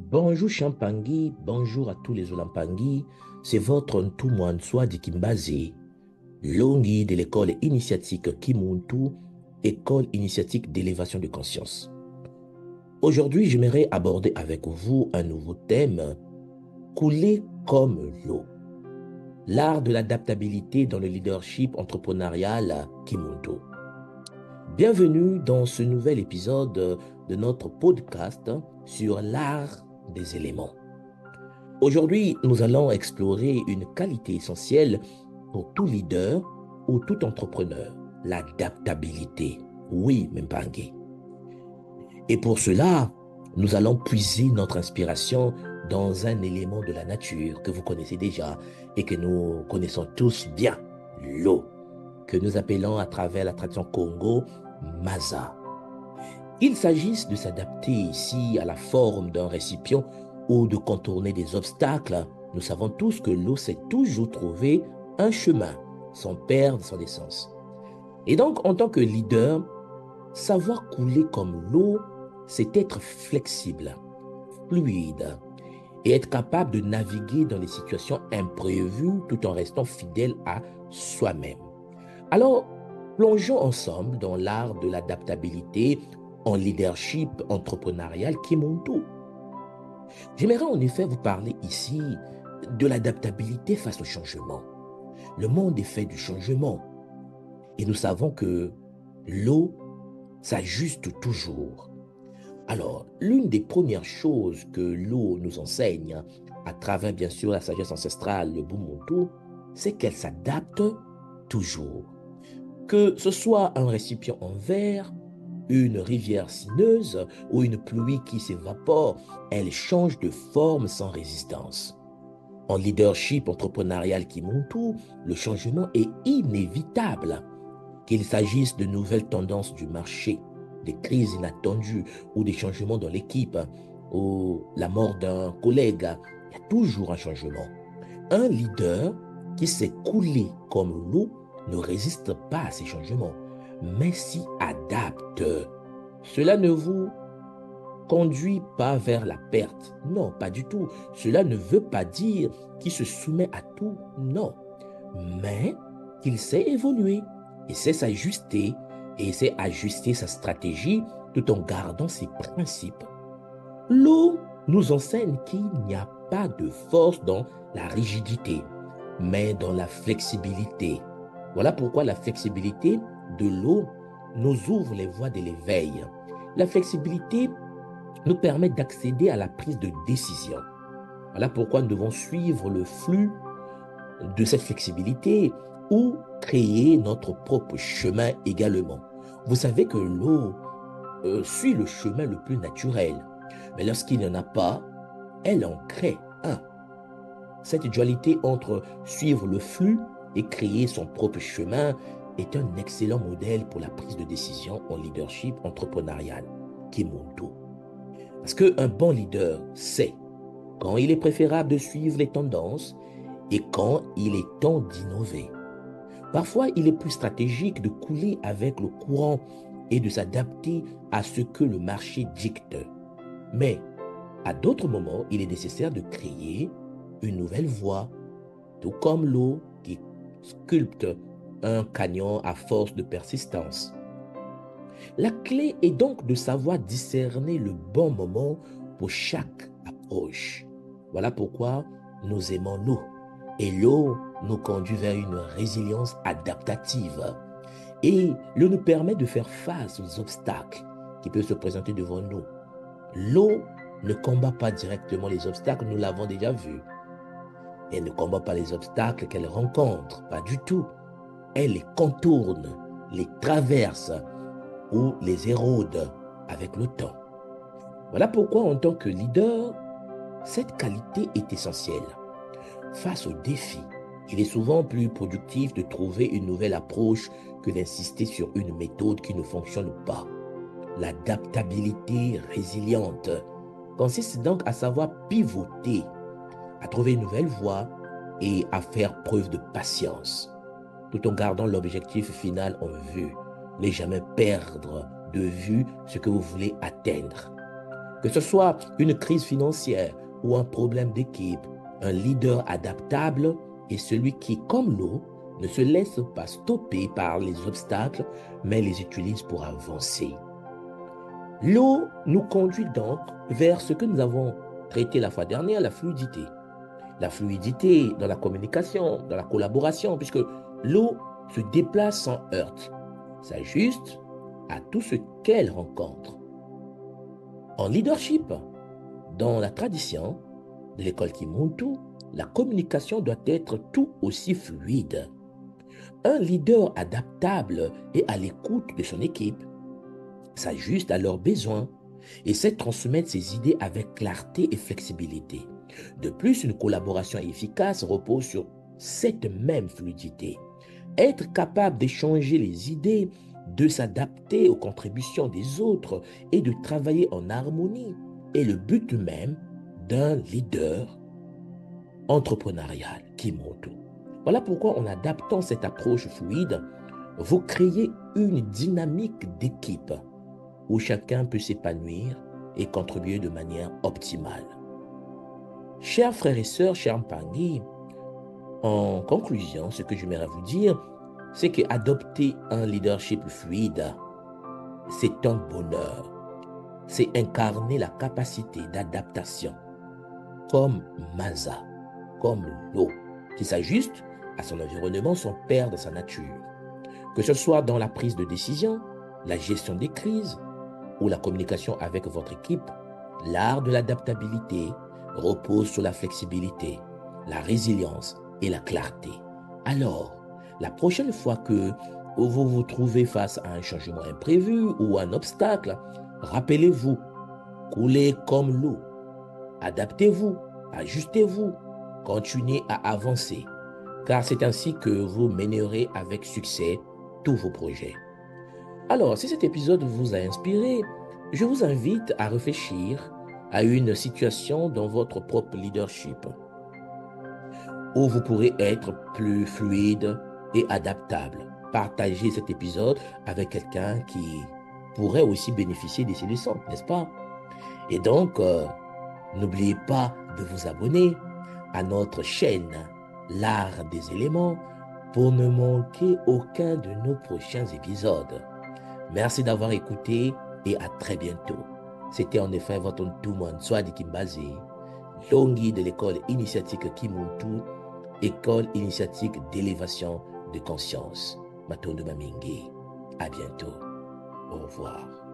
Bonjour Champangui, bonjour à tous les Olampangui. C'est votre Ntumwanswa de Kimbazi, Longi de l'école initiatique Kimuntu, école initiatique d'élévation de conscience. Aujourd'hui, j'aimerais aborder avec vous un nouveau thème, couler comme l'eau. L'art de l'adaptabilité dans le leadership entrepreneurial Kimuntu. Bienvenue dans ce nouvel épisode de notre podcast sur l'art des éléments. Aujourd'hui, nous allons explorer une qualité essentielle pour tout leader ou tout entrepreneur, l'adaptabilité. Oui, Mpangue. Et pour cela, nous allons puiser notre inspiration dans un élément de la nature que vous connaissez déjà et que nous connaissons tous bien, l'eau, que nous appelons à travers la tradition Congo, Maza. Il s'agisse de s'adapter ici à la forme d'un récipient ou de contourner des obstacles, nous savons tous que l'eau sait toujours trouver un chemin sans perdre son essence. Et donc, en tant que leader, savoir couler comme l'eau, c'est être flexible, fluide et être capable de naviguer dans les situations imprévues tout en restant fidèle à soi-même. Alors, plongeons ensemble dans l'art de l'adaptabilité en leadership entrepreneurial Kimuntu. J'aimerais en effet vous parler ici de l'adaptabilité face au changement. Le monde est fait du changement et nous savons que l'eau s'ajuste toujours. Alors, l'une des premières choses que l'eau nous enseigne, à travers bien sûr la sagesse ancestrale, le Bumuntu, c'est qu'elle s'adapte toujours. Que ce soit un récipient en verre, une rivière sinueuse ou une pluie qui s'évapore, elle change de forme sans résistance. En leadership entrepreneurial Kimuntu, le changement est inévitable. Qu'il s'agisse de nouvelles tendances du marché, des crises inattendues ou des changements dans l'équipe ou la mort d'un collègue, il y a toujours un changement. Un leader qui s'est coulé comme l'eau ne résiste pas à ces changements, mais s'y adapte. Cela ne vous conduit pas vers la perte. Non, pas du tout. Cela ne veut pas dire qu'il se soumet à tout. Non. Mais qu'il sait évoluer et sait s'ajuster et sait ajuster sa stratégie tout en gardant ses principes. L'eau nous enseigne qu'il n'y a pas de force dans la rigidité, mais dans la flexibilité. Voilà pourquoi la flexibilité de l'eau nous ouvre les voies de l'éveil. La flexibilité nous permet d'accéder à la prise de décision. Voilà pourquoi nous devons suivre le flux de cette flexibilité ou créer notre propre chemin également. Vous savez que l'eau suit le chemin le plus naturel, mais lorsqu'il n'y en a pas, elle en crée un. Cette dualité entre suivre le flux et créer son propre chemin est un excellent modèle pour la prise de décision en leadership entrepreneurial, Kimuntu. Parce qu'un bon leader sait quand il est préférable de suivre les tendances et quand il est temps d'innover. Parfois, il est plus stratégique de couler avec le courant et de s'adapter à ce que le marché dicte. Mais à d'autres moments, il est nécessaire de créer une nouvelle voie, tout comme l'eau qui sculpte un canyon à force de persistance. La clé est donc de savoir discerner le bon moment pour chaque approche. Voilà pourquoi nous aimons l'eau. Et l'eau nous conduit vers une résilience adaptative. Et l'eau nous permet de faire face aux obstacles qui peuvent se présenter devant nous. L'eau ne combat pas directement les obstacles, nous l'avons déjà vu. Elle ne combat pas les obstacles qu'elle rencontre, pas du tout. Elle les contourne, les traverse ou les érode avec le temps. Voilà pourquoi en tant que leader, cette qualité est essentielle. Face aux défis, il est souvent plus productif de trouver une nouvelle approche que d'insister sur une méthode qui ne fonctionne pas. L'adaptabilité résiliente consiste donc à savoir pivoter, à trouver une nouvelle voie et à faire preuve de patience, tout en gardant l'objectif final en vue. Ne jamais perdre de vue ce que vous voulez atteindre. Que ce soit une crise financière ou un problème d'équipe, un leader adaptable est celui qui, comme l'eau, ne se laisse pas stopper par les obstacles, mais les utilise pour avancer. L'eau nous conduit donc vers ce que nous avons traité la fois dernière, la fluidité. La fluidité dans la communication, dans la collaboration, puisque l'eau se déplace sans heurte, s'ajuste à tout ce qu'elle rencontre. En leadership, dans la tradition de l'école Kimuntu, la communication doit être tout aussi fluide. Un leader adaptable et à l'écoute de son équipe s'ajuste à leurs besoins et sait transmettre ses idées avec clarté et flexibilité. De plus, une collaboration efficace repose sur cette même fluidité. Être capable d'échanger les idées, de s'adapter aux contributions des autres et de travailler en harmonie est le but même d'un leader entrepreneurial Kimuntu. Voilà pourquoi en adaptant cette approche fluide, vous créez une dynamique d'équipe où chacun peut s'épanouir et contribuer de manière optimale. Chers frères et sœurs, chers Mpangi, en conclusion, ce que j'aimerais vous dire, c'est qu'adopter un leadership fluide, c'est un bonheur. C'est incarner la capacité d'adaptation, comme Maza, comme l'eau, qui s'ajuste à son environnement sans perdre sa nature. Que ce soit dans la prise de décision, la gestion des crises ou la communication avec votre équipe, l'art de l'adaptabilité repose sur la flexibilité, la résilience et la clarté. Alors, la prochaine fois que vous vous trouvez face à un changement imprévu ou un obstacle, rappelez-vous, coulez comme l'eau, adaptez-vous, ajustez-vous, continuez à avancer, car c'est ainsi que vous mènerez avec succès tous vos projets. Alors, si cet épisode vous a inspiré, je vous invite à réfléchir à une situation dans votre propre leadership où vous pourrez être plus fluide et adaptable. Partagez cet épisode avec quelqu'un qui pourrait aussi bénéficier de ces leçons, n'est-ce pas? Et donc, n'oubliez pas de vous abonner à notre chaîne L'Art des éléments pour ne manquer aucun de nos prochains épisodes. Merci d'avoir écouté et à très bientôt. C'était en effet votre Ntumon Swadi Kimbaze, Longi de l'école initiatique Kimuntu, école initiatique d'élévation de conscience. Matondo Mamingi. À bientôt. Au revoir.